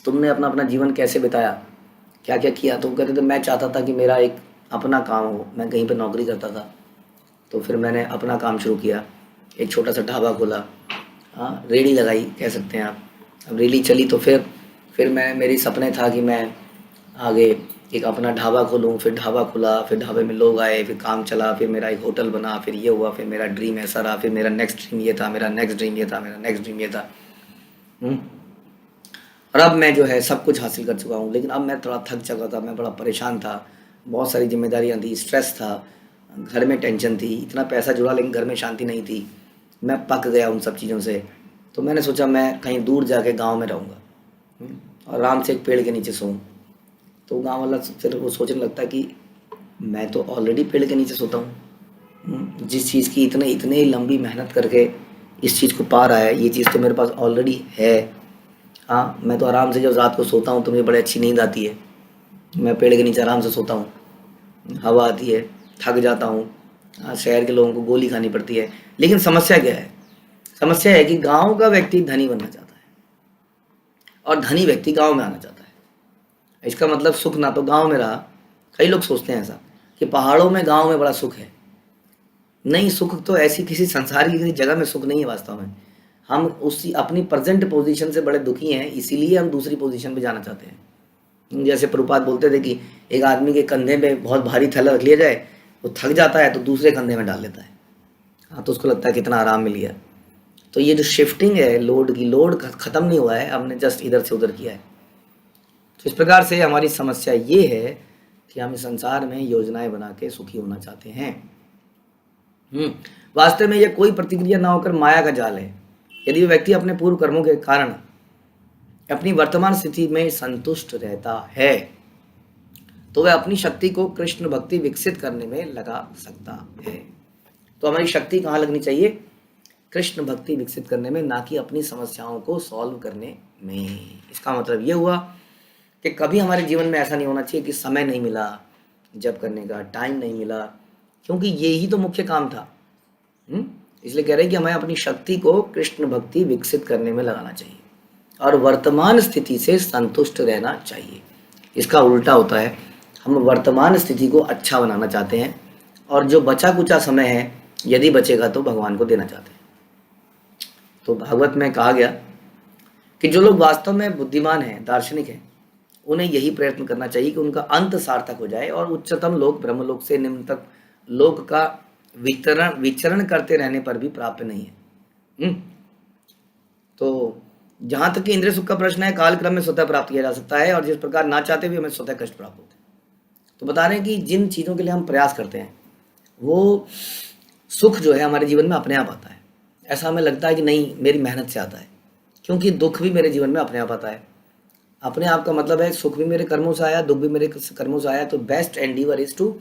तुमने अपना अपना जीवन कैसे बिताया, क्या क्या किया। तो वो कहते थे मैं चाहता था कि मेरा एक अपना काम हो, मैं कहीं पे नौकरी करता था, तो फिर मैंने अपना काम शुरू किया, एक छोटा सा ढाबा खोला, रेडी लगाई कह सकते हैं आप। अब रेडी चली तो फिर मेरी सपने था कि मैं आगे एक अपना ढाबा खोलूँ, फिर ढाबा खुला, फिर ढाबे में लोग आए, फिर काम चला, फिर मेरा एक होटल बना, फिर ये हुआ, फिर मेरा ड्रीम ऐसा रहा, फिर मेरा नेक्स्ट ड्रीम ये था, मेरा नेक्स्ट ड्रीम ये था, मेरा नेक्स्ट ड्रीम ये था। और अब मैं जो है सब कुछ हासिल कर चुका हूँ, लेकिन अब मैं थोड़ा थक चुका था, मैं बड़ा परेशान था, बहुत सारी जिम्मेदारियाँ थी, स्ट्रेस था, घर में टेंशन थी, इतना पैसा जुड़ा लेकिन घर में शांति नहीं थी, मैं पक गया उन सब चीज़ों से। तो मैंने सोचा मैं कहीं दूर जाके गांव में रहूँगा और आराम से एक पेड़ के नीचे सोऊं। तो गांव वाला फिर वो सोचने लगता है कि मैं तो ऑलरेडी पेड़ के नीचे सोता हूँ, जिस चीज़ की इतने लंबी मेहनत करके इस चीज़ को पा रहा है, ये चीज़ तो मेरे पास ऑलरेडी है। मैं तो आराम से जब रात को सोता हूँ तो मुझे बड़ी अच्छी नींद आती है, मैं पेड़ के नीचे आराम से सोता हूँ, हवा आती है, थक जाता हूँ। शहर के लोगों को गोली खानी पड़ती है। लेकिन समस्या क्या है? समस्या है कि गांव का व्यक्ति धनी बनना चाहता है और धनी व्यक्ति गांव में आना चाहता है। इसका मतलब सुख ना तो गांव में रहा, कई लोग सोचते हैं ऐसा कि पहाड़ों में गांव में बड़ा सुख है। नहीं, सुख तो ऐसी किसी संसार की किसी जगह में सुख नहीं है वास्तव में। हम उसी अपनी प्रेजेंट पोजीशन से बड़े दुखी हैं, इसीलिए हम दूसरी पोजीशन पे जाना चाहते हैं। जैसे प्रभुपाद बोलते थे कि एक आदमी के कंधे पे बहुत भारी थैला रख लिया जाए, वो थक जाता है तो दूसरे कंधे में डाल लेता है, तो उसको लगता है कितना आराम मिल गया। तो ये जो शिफ्टिंग है लोड की, लोड खत्म नहीं हुआ है, हमने जस्ट इधर से उधर किया है। तो इस प्रकार से हमारी समस्या ये है कि हम इस संसार में योजनाएं बना के सुखी होना चाहते हैं। वास्तव में यह कोई प्रतिक्रिया ना होकर माया का जाल है। यदि व्यक्ति अपने पूर्व कर्मों के कारण अपनी वर्तमान स्थिति में संतुष्ट रहता है तो वह अपनी शक्ति को कृष्ण भक्ति विकसित करने में लगा सकता है। तो हमारी शक्ति कहाँ लगनी चाहिए? कृष्ण भक्ति विकसित करने में, ना कि अपनी समस्याओं को सॉल्व करने में। इसका मतलब ये हुआ कि कभी हमारे जीवन में ऐसा नहीं होना चाहिए कि समय नहीं मिला जब करने का, टाइम नहीं मिला, क्योंकि ये ही तो मुख्य काम था। इसलिए कह रहे हैं कि हमें अपनी शक्ति को कृष्ण भक्ति विकसित करने में लगाना चाहिए और वर्तमान स्थिति से संतुष्ट रहना चाहिए। इसका उल्टा होता है, हम वर्तमान स्थिति को अच्छा बनाना चाहते हैं और जो बचा कुचा समय है यदि बचेगा तो भगवान को देना चाहते हैं। तो भागवत में कहा गया कि जो लोग वास्तव में बुद्धिमान हैं, दार्शनिक हैं, उन्हें यही प्रयत्न करना चाहिए कि उनका अंत सार्थक हो जाए और उच्चतम लोक ब्रह्मलोक से निम्न तक लोक का विचरण करते रहने पर भी प्राप्त नहीं है। तो जहां तक कि इंद्रिय सुख का प्रश्न है, काल क्रम में स्वतः प्राप्त किया जा सकता है और जिस प्रकार ना चाहते भी हमें स्वतः कष्ट प्राप्त होते हैं। तो बता रहे हैं कि जिन चीज़ों के लिए हम प्रयास करते हैं वो सुख जो है हमारे जीवन में अपने आप आता है। ऐसा हमें लगता है कि नहीं, मेरी मेहनत से आता है, क्योंकि दुख भी मेरे जीवन में अपने आप आता है। अपने आप का मतलब है सुख भी मेरे कर्मों से आया, दुख भी मेरे कर्मों से आया। तो बेस्ट एंडीवर इज टू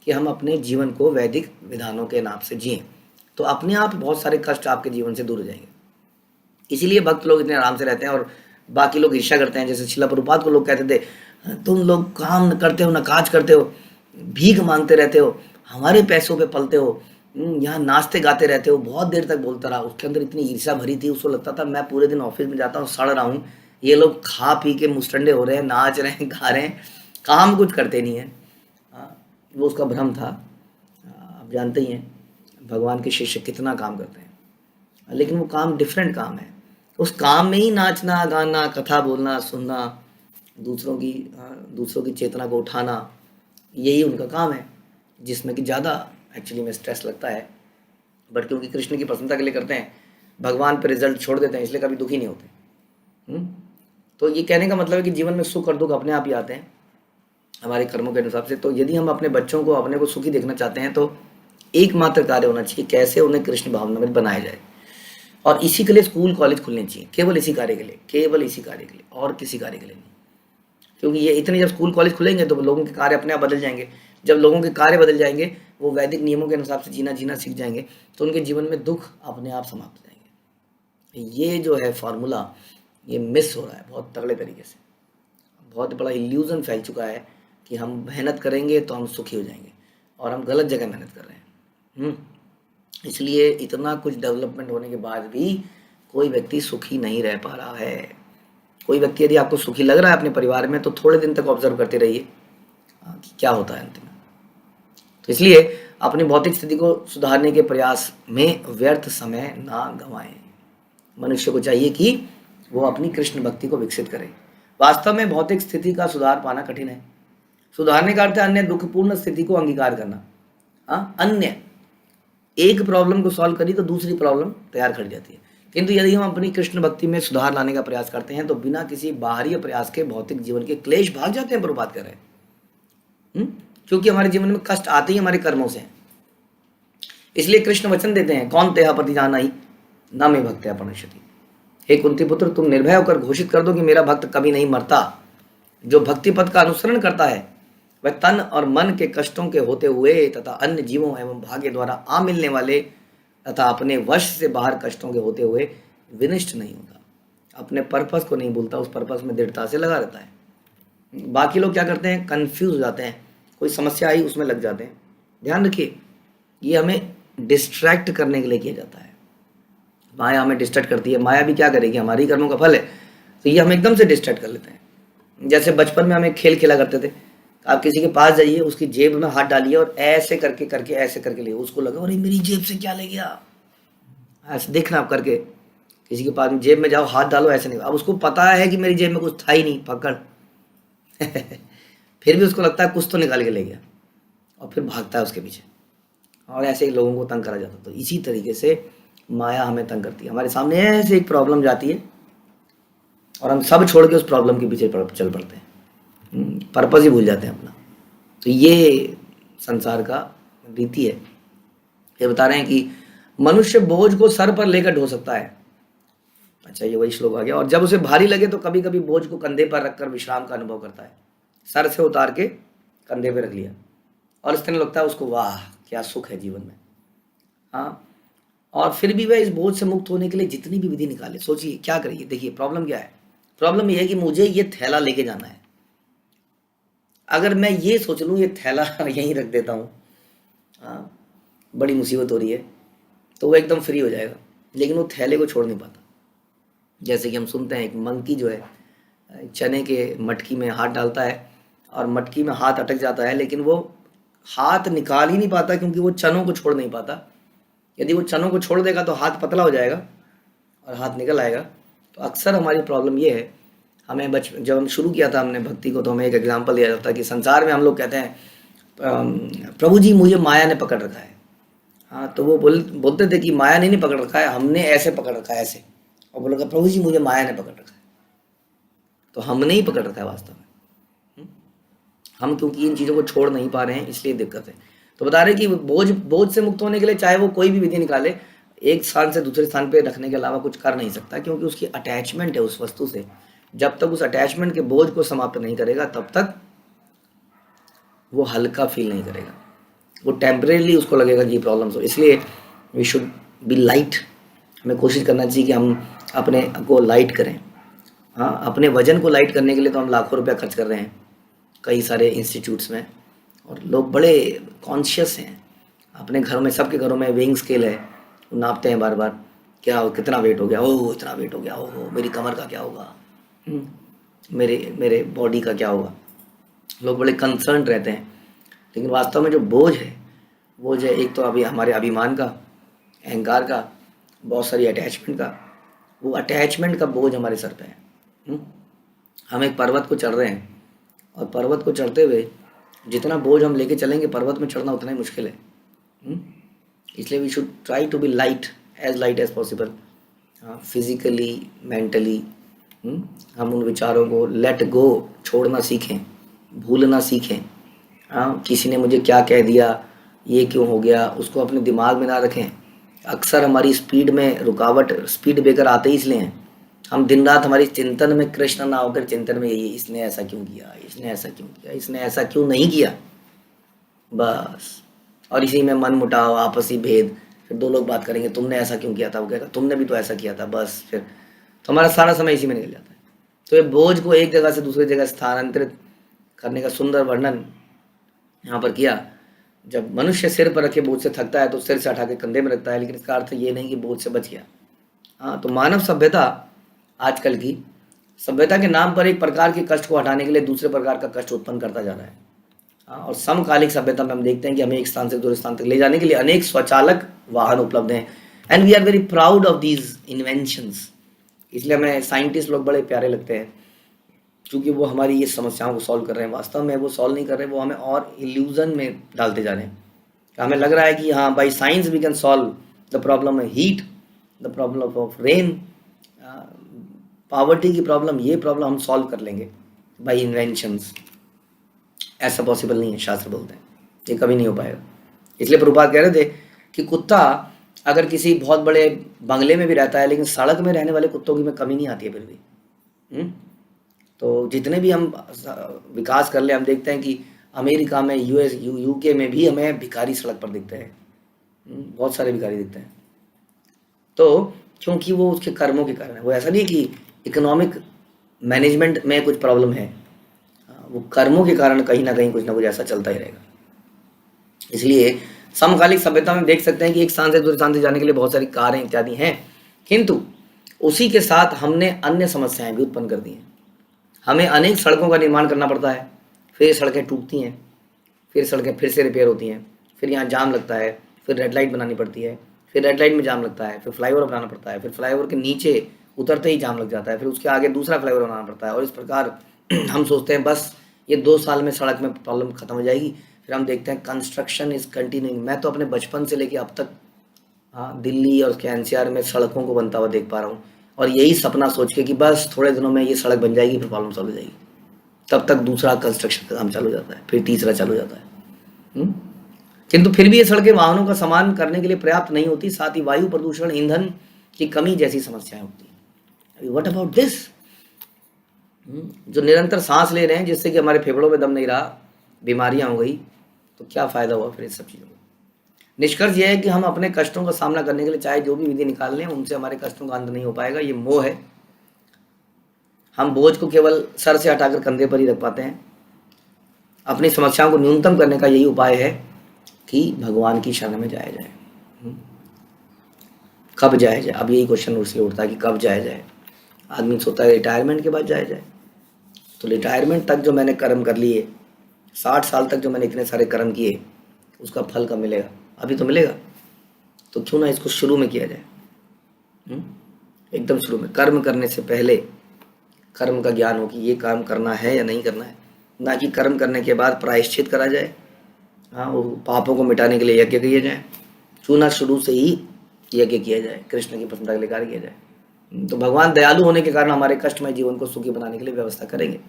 कि हम अपने जीवन को वैदिक विधानों के नाम से जिएं, तो अपने आप बहुत सारे कष्ट आपके जीवन से दूर हो जाएंगे। इसीलिए भक्त लोग इतने आराम से रहते हैं और बाकी लोग ईर्ष्या करते हैं। जैसे शिला प्रभुपाद को लोग कहते थे, तुम लोग काम न करते हो, न काज करते हो, भीख मांगते रहते हो, हमारे पैसों पे पलते हो, यहाँ नाचते गाते रहते हो। बहुत देर तक बोलता रहा। उसके अंदर इतनी ईर्ष्या भरी थी, उसको लगता था मैं पूरे दिन ऑफिस में जाता हूँ, सड़ रहा हूँ, ये लोग खा पी के मुस्टंडे हो रहे हैं, नाच रहे हैं, गा रहे हैं, काम कुछ करते नहीं है। वो उसका भ्रम था। आप जानते ही हैं भगवान के शिष्य कितना काम करते हैं, लेकिन वो काम डिफरेंट काम है। उस काम में ही नाचना, गाना, कथा बोलना, सुनना, दूसरों की चेतना को उठाना, यही उनका काम है, जिसमें कि ज़्यादा एक्चुअली में स्ट्रेस लगता है। बट क्योंकि कृष्ण की प्रसन्नता के लिए करते हैं, भगवान पर रिजल्ट छोड़ देते हैं, इसलिए कभी दुखी नहीं होते। तो ये कहने का मतलब है कि जीवन में सुख और दुख अपने आप ही आते हैं हमारे कर्मों के हिसाब से। तो यदि हम अपने बच्चों को, अपने को सुखी देखना चाहते हैं तो एकमात्र कार्य होना चाहिए, कैसे उन्हें कृष्ण भावना में बनाया जाए। और इसी के लिए स्कूल कॉलेज खुलने चाहिए, केवल इसी कार्य के लिए, केवल इसी कार्य के लिए, और किसी कार्य के लिए नहीं। क्योंकि ये इतने जब स्कूल कॉलेज खुलेंगे तो लोगों के कार्य अपने आप बदल जाएंगे। जब लोगों के कार्य बदल जाएंगे, वो वैदिक नियमों के हिसाब से जीना सीख जाएंगे, तो उनके जीवन में दुख अपने आप समाप्त हो जाएंगे। ये जो है फॉर्मूला, ये मिस हो रहा है बहुत तगड़े तरीके से। बहुत बड़ा इल्यूजन फैल चुका है कि हम मेहनत करेंगे तो हम सुखी हो जाएंगे, और हम गलत जगह मेहनत कर रहे हैं। इसलिए इतना कुछ डेवलपमेंट होने के बाद भी कोई व्यक्ति सुखी नहीं रह पा रहा है। कोई व्यक्ति यदि आपको सुखी लग रहा है अपने परिवार में, तो थोड़े दिन तक ऑब्जर्व करते रहिए कि क्या होता है अंत में। तो इसलिए अपनी भौतिक स्थिति को सुधारने के प्रयास में व्यर्थ समय ना गंवाएं। मनुष्य को चाहिए कि वो अपनी कृष्ण भक्ति को विकसित करे। वास्तव में भौतिक स्थिति का सुधार पाना कठिन है। सुधारने का अर्थ है अन्य दुखपूर्ण स्थिति को अंगीकार करना। अन्य एक प्रॉब्लम को सॉल्व करी तो दूसरी प्रॉब्लम तैयार कर जाती है। किंतु यदि हम अपनी कृष्ण भक्ति में सुधार लाने का प्रयास करते हैं तो बिना किसी बाहरी प्रयास के भौतिक जीवन के क्लेश भाग जाते हैं। प्रभुपाद कर रहे हैं, क्योंकि हमारे जीवन में कष्ट आते ही हमारे कर्मों से। इसलिए कृष्ण वचन देते हैं, कौन तेहा पति जाना ही ना मैं भक्त्या प्रणश्यति। हे कुंती पुत्र, तुम निर्भय होकर घोषित कर दो कि मेरा भक्त कभी नहीं मरता। जो भक्ति पथ का अनुसरण करता है वह तन और मन के कष्टों के होते हुए तथा अन्य जीवों एवं भाग्य द्वारा आ मिलने वाले तथा अपने वश से बाहर कष्टों के होते हुए विनिष्ट नहीं होता। अपने पर्पस को नहीं भूलता, उस पर्पस में दृढ़ता से लगा रहता है। बाकी लोग क्या करते हैं, कंफ्यूज हो जाते हैं, कोई समस्या आई उसमें लग जाते हैं। ध्यान रखिए, ये हमें डिस्ट्रैक्ट करने के लिए किया जाता है। माया हमें डिस्ट्रैक्ट करती है। माया भी क्या करेगी, हमारी कर्मों का फल है, तो ये हम एकदम से डिस्ट्रैक्ट कर लेते हैं। जैसे बचपन में हमें खेल खेला करते थे, आप किसी के पास जाइए, उसकी जेब में हाथ डालिए और ऐसे करके करके ऐसे करके लिए, उसको लगा अरे मेरी जेब से क्या ले गया। ऐसे देखना आप करके, किसी के पास जेब में जाओ, हाथ डालो, ऐसे नहीं। अब उसको पता है कि मेरी जेब में कुछ था ही नहीं, पकड़ फिर भी उसको लगता है कुछ तो निकाल के ले गया, और फिर भागता है उसके पीछे, और ऐसे ही लोगों को तंग करा जाता। तो इसी तरीके से माया हमें तंग करती है। हमारे सामने ऐसे एक प्रॉब्लम जाती है और हम सब छोड़ के उस प्रॉब्लम के पीछे चल पड़ते हैं, पर्पस ही भूल जाते हैं अपना। तो ये संसार का रीति है। ये बता रहे हैं कि मनुष्य बोझ को सर पर लेकर ढो सकता है। अच्छा, ये वही श्लोक आ गया। और जब उसे भारी लगे तो कभी कभी बोझ को कंधे पर रखकर विश्राम का अनुभव करता है। सर से उतार के कंधे पे रख लिया और इस तरह लगता है उसको, वाह क्या सुख है जीवन में। हाँ, और फिर भी वह इस बोझ से मुक्त होने के लिए जितनी भी विधि निकाले। सोचिए क्या करिए। देखिए प्रॉब्लम क्या है, प्रॉब्लम ये है कि मुझे ये थैला लेके जाना है। अगर मैं ये सोच लूँ ये थैला यहीं रख देता हूँ, हाँ, बड़ी मुसीबत हो रही है। तो वो एकदम फ्री हो जाएगा, लेकिन वो थैले को छोड़ नहीं पाता। जैसे कि हम सुनते हैं एक मंकी जो है चने के मटकी में हाथ डालता है और मटकी में हाथ अटक जाता है, लेकिन वो हाथ निकाल ही नहीं पाता क्योंकि वो चनों को छोड़ नहीं पाता। यदि वो चनों को छोड़ देगा तो हाथ पतला हो जाएगा और हाथ निकल आएगा। तो अक्सर हमारी प्रॉब्लम ये है, हमें जब हम शुरू किया था हमने भक्ति को, तो हमें एक एग्जाम्पल दिया जाता है कि संसार में हम लोग कहते हैं प्रभु जी मुझे माया ने पकड़ रखा है। हाँ, तो वो बोलते थे कि माया ने नहीं पकड़ रखा है, हमने ऐसे पकड़ रखा है, ऐसे। और बोला प्रभु जी मुझे माया ने पकड़ रखा है। तो हमने ही पकड़ रखा है वास्तव में। हम क्योंकि इन चीज़ों को छोड़ नहीं पा रहे हैं, इसलिए दिक्कत है। तो बता रहे कि बोझ से मुक्त होने के लिए चाहे वो कोई भी विधि निकाले, एक स्थान से दूसरे स्थान पे रखने के अलावा कुछ कर नहीं सकता, क्योंकि उसकी अटैचमेंट है उस वस्तु से। जब तक उस अटैचमेंट के बोझ को समाप्त नहीं करेगा तब तक वो हल्का फील नहीं करेगा, वो टेम्परेली उसको लगेगा कि प्रॉब्लम्स हो। इसलिए वी शुड बी लाइट। हमें कोशिश करना चाहिए कि हम अपने को लाइट करें। हाँ, अपने वजन को लाइट करने के लिए तो हम लाखों रुपया खर्च कर रहे हैं कई सारे इंस्टीट्यूट्स में, और लोग बड़े कॉन्शियस हैं। अपने घरों में, सबके घरों में वेइंग स्केल है, वो नापते हैं बार बार, क्या हो, कितना वेट हो गया, ओह इतना वेट हो गया, ओह मेरी कमर का क्या होगा, मेरे बॉडी का क्या होगा। लोग बड़े कंसर्न रहते हैं, लेकिन वास्तव में जो बोझ है एक तो अभी हमारे अभिमान का, अहंकार का, बहुत सारी अटैचमेंट का। वो अटैचमेंट का बोझ हमारे सर पे है। हम एक पर्वत को चढ़ रहे हैं, और पर्वत को चढ़ते हुए जितना बोझ हम लेके चलेंगे, पर्वत में चढ़ना उतना ही मुश्किल है। इसलिए we should try to be light as possible, physically, mentally. हम उन विचारों को लेट गो, छोड़ना सीखें, भूलना सीखें। हाँ, किसी ने मुझे क्या कह दिया, ये क्यों हो गया, उसको अपने दिमाग में ना रखें। अक्सर हमारी स्पीड में रुकावट, स्पीड ब्रेकर आते ही इसलिए हैं। हम दिन रात हमारी चिंतन में कृष्ण ना होकर चिंतन में यही, इसने ऐसा क्यों किया, इसने ऐसा क्यों किया, इसने ऐसा क्यों नहीं किया, बस। और इसी में मन मुटाव, आपसी भेद। फिर दो लोग बात करेंगे, तुमने ऐसा क्यों किया था, वो कहेगा तुमने भी तो ऐसा किया था, बस। फिर तो हमारा सारा समय इसी में निकल जाता है। तो ये बोझ को एक जगह से दूसरी जगह स्थानांतरित करने का सुंदर वर्णन यहाँ पर किया। जब मनुष्य सिर पर रखे बोझ से थकता है तो सिर से हटा के कंधे में रखता है, लेकिन इसका अर्थ ये नहीं कि बोझ से बच गया। हाँ, तो मानव सभ्यता, आजकल की सभ्यता के नाम पर एक प्रकार के कष्ट को हटाने के लिए दूसरे प्रकार का कष्ट उत्पन्न करता जा रहा है। हाँ, और समकालिक सभ्यता में हम देखते हैं कि हमें एक स्थान से दूसरे स्थान तक ले जाने के लिए अनेक स्वचालक वाहन उपलब्ध हैं, and we are very proud of these inventions. इसलिए हमें साइंटिस्ट लोग बड़े प्यारे लगते हैं, क्योंकि वो हमारी ये समस्याओं को सॉल्व कर रहे हैं। वास्तव में वो सॉल्व नहीं कर रहे, वो हमें और इल्यूजन में डालते जा रहे हैं। हमें लग रहा है कि हाँ, by science we can solve the problem of heat, the problem of rain, poverty की प्रॉब्लम, ये प्रॉब्लम हम सॉल्व कर लेंगे बाई इन्वेंशंस। ऐसा पॉसिबल नहीं है, शास्त्र बोलते हैं ये कभी नहीं हो पाएगा। इसलिए प्रभुपाद कह रहे थे कि कुत्ता अगर किसी बहुत बड़े बंगले में भी रहता है, लेकिन सड़क में रहने वाले कुत्तों की में कमी नहीं आती है फिर भी। तो जितने भी हम विकास कर ले, हम देखते हैं कि अमेरिका में, यूके में भी हमें भिखारी सड़क पर दिखते हैं, बहुत सारे भिखारी दिखते हैं। तो क्योंकि वो उसके कर्मों के कारण है। वो ऐसा नहीं है कि इकोनॉमिक मैनेजमेंट में कुछ प्रॉब्लम है, वो कर्मों के कारण कहीं ना कहीं कुछ ना कुछ ऐसा चलता ही रहेगा। इसलिए समकालिक सभ्यता में देख सकते हैं कि एक स्थान से दूसरे स्थान से जाने के लिए बहुत सारी कारें इत्यादि हैं, किंतु उसी के साथ हमने अन्य समस्याएं भी उत्पन्न कर दी हैं। हमें अनेक सड़कों का निर्माण करना पड़ता है, फिर सड़कें टूटती हैं, फिर सड़कें फिर से रिपेयर होती हैं, फिर यहाँ जाम लगता है, फिर रेड लाइट बनानी पड़ती है, फिर रेड लाइट में जाम लगता है, फिर फ्लाईओवर बनाना पड़ता है, फिर फ्लाईओवर के नीचे उतरते ही जाम लग जाता है, फिर उसके आगे दूसरा फ्लाईओवर बनाना पड़ता है। और इस प्रकार हम सोचते हैं बस ये 2 साल में सड़क में प्रॉब्लम खत्म हो जाएगी, फिर हम देखते हैं कंस्ट्रक्शन इज कंटिन्यूइंग। मैं तो अपने बचपन से लेके अब तक दिल्ली और उसके एनसीआर में सड़कों को बनता हुआ देख पा रहा हूँ, और यही सपना सोच के कि बस थोड़े दिनों में ये सड़क बन जाएगी, फिर प्रॉब्लम सॉल्व हो जाएगी। तब तक दूसरा कंस्ट्रक्शन का काम चालू हो जाता है, फिर तीसरा चालू हो जाता है। किंतु फिर भी ये सड़कें वाहनों का सामान करने के लिए पर्याप्त नहीं होती, साथ ही वायु प्रदूषण, ईंधन की कमी जैसी समस्याएं होती हैं। What about this? जो निरंतर सांस ले रहे हैं जिससे कि हमारे फेफड़ों में दम नहीं रहा, बीमारियां हो गई, तो क्या फायदा हुआ फिर इस सब चीज़ों का? निष्कर्ष यह है कि हम अपने कष्टों का सामना करने के लिए चाहे जो भी विधि निकाल लें, उनसे हमारे कष्टों का अंत नहीं हो पाएगा। ये मोह है। हम बोझ को केवल सर से हटाकर कंधे पर ही रख पाते हैं। अपनी समस्याओं को न्यूनतम करने का यही उपाय है कि भगवान की शरण में जाया जाए। कब जाया जाए, अब यही क्वेश्चन उससे उठता है कि कब जाया जाए। आदमी सोचता है रिटायरमेंट के बाद जाया जाए, तो रिटायरमेंट तक जो मैंने कर्म कर लिए, 60 साल तक जो मैंने इतने सारे कर्म किए, उसका फल कब मिलेगा? अभी तो मिलेगा। तो क्यों ना इसको शुरू में किया जाए, एकदम शुरू में, कर्म करने से पहले कर्म का ज्ञान हो कि ये काम करना है या नहीं करना है, ना कि कर्म करने के बाद प्रायश्चित करा जाए। हाँ, वो पापों को मिटाने के लिए यज्ञ किए जाए। क्यों ना शुरू से ही यज्ञ किया जाए, कृष्ण की प्रसन्नता के लिए कार्य किया जाए। तो भगवान दयालु होने के कारण हमारे कष्टमय जीवन को सुखी बनाने के लिए व्यवस्था करेंगे।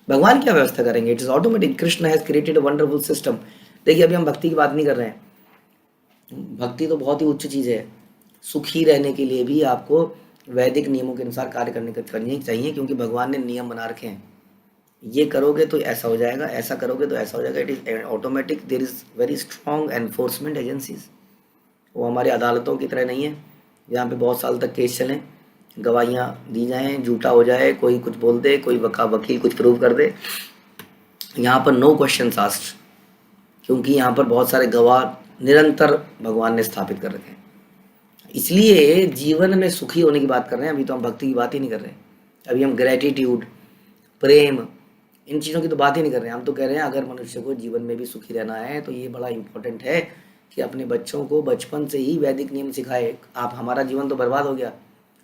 भगवान क्या व्यवस्था करेंगे? It is automatic. Krishna has created a wonderful system. देखिए, अभी हम भक्ति की बात नहीं कर रहे हैं। भक्ति तो बहुत ही उच्च चीज़ है। सुखी रहने के लिए भी आपको वैदिक नियमों के अनुसार कार्य करनी चाहिए, क्योंकि भगवान ने नियम बना रखे हैं। ये करोगे तो ऐसा हो जाएगा, ऐसा करोगे तो ऐसा हो जाएगा। It is automatic. There is very strong enforcement agencies. वो हमारी अदालतों की तरह नहीं है जहाँ पे बहुत साल तक केस चलें, गवाहियाँ दी जाएं, झूठा हो जाए, कोई कुछ बोल दे, कोई वकील कुछ प्रूव कर दे। यहाँ पर नो क्वेश्चन आस्क्ड, क्योंकि यहाँ पर बहुत सारे गवाह निरंतर भगवान ने स्थापित कर रखे हैं। इसलिए जीवन में सुखी होने की बात कर रहे हैं। अभी तो हम भक्ति की बात ही नहीं कर रहे हैं। अभी हम ग्रेटिट्यूड, प्रेम, इन चीज़ों की तो बात ही नहीं कर रहे हैं। हम तो कह रहे हैं अगर मनुष्य को जीवन में भी सुखी रहना है तो ये बड़ा इंपॉर्टेंट है कि अपने बच्चों को बचपन से ही वैदिक नियम सिखाए। आप, हमारा जीवन तो बर्बाद हो गया,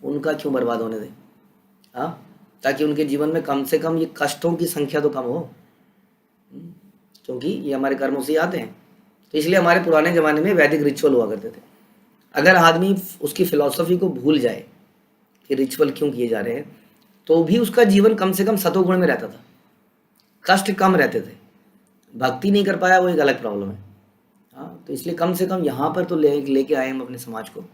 उनका क्यों बर्बाद होने दें? हाँ, ताकि उनके जीवन में कम से कम ये कष्टों की संख्या तो कम हो, क्योंकि ये हमारे कर्मों से ही आते हैं। तो इसलिए हमारे पुराने ज़माने में वैदिक रिचुअल हुआ करते थे। अगर आदमी उसकी फिलॉसफी को भूल जाए कि रिचुअल क्यों किए जा रहे हैं, तो भी उसका जीवन कम से कम सतोगुण में रहता था, कष्ट कम रहते थे। भक्ति नहीं कर पाया, वो एक अलग प्रॉब्लम है। हाँ, तो इसलिए कम से कम यहाँ पर तो लेके आए हम अपने समाज को,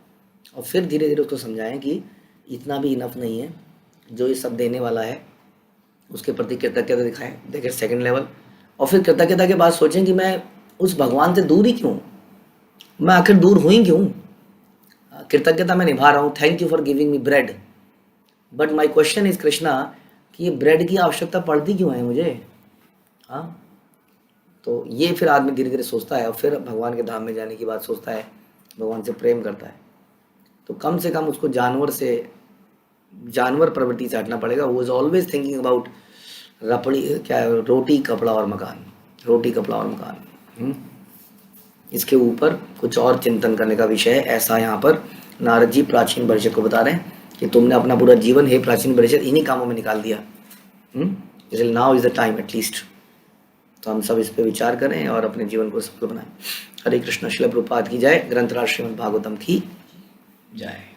और फिर धीरे धीरे उसको समझाएं कि इतना भी इनफ नहीं है। जो ये सब देने वाला है उसके प्रति कृतज्ञता दिखाएं। देखिए, सेकंड लेवल। और फिर कृतज्ञता के बाद सोचें कि मैं उस भगवान से दूर ही क्यों, मैं आखिर दूर हुई क्यों? कृतज्ञता मैं निभा रहा हूँ, thank you for giving me bread, but my question is Krishna कि ये ब्रेड की आवश्यकता पड़ती क्यों है मुझे? हाँ, तो ये फिर आदमी धीरे धीरे सोचता है, और फिर भगवान के धाम में जाने की बात सोचता है, भगवान से प्रेम करता है। तो कम से कम उसको जानवर प्रवृत्ति से हटना पड़ेगा। वो इज ऑलवेज थिंकिंग अबाउट रपड़ी, क्या, रोटी कपड़ा और मकान, रोटी कपड़ा और मकान। इसके ऊपर कुछ और चिंतन करने का विषय है, ऐसा यहाँ पर नारद जी प्राचीन परिषद को बता रहे हैं कि तुमने अपना पूरा जीवन, हे प्राचीन परिषद, इन्हीं कामों में निकाल दिया। इसलिए now is the time at least. तो हम सब इस पर विचार करें और अपने जीवन को सफल बनाएं। हरे कृष्ण। श्रील प्रभुपाद की जय। ग्रंथराज श्रीमद् भागवतम की जय।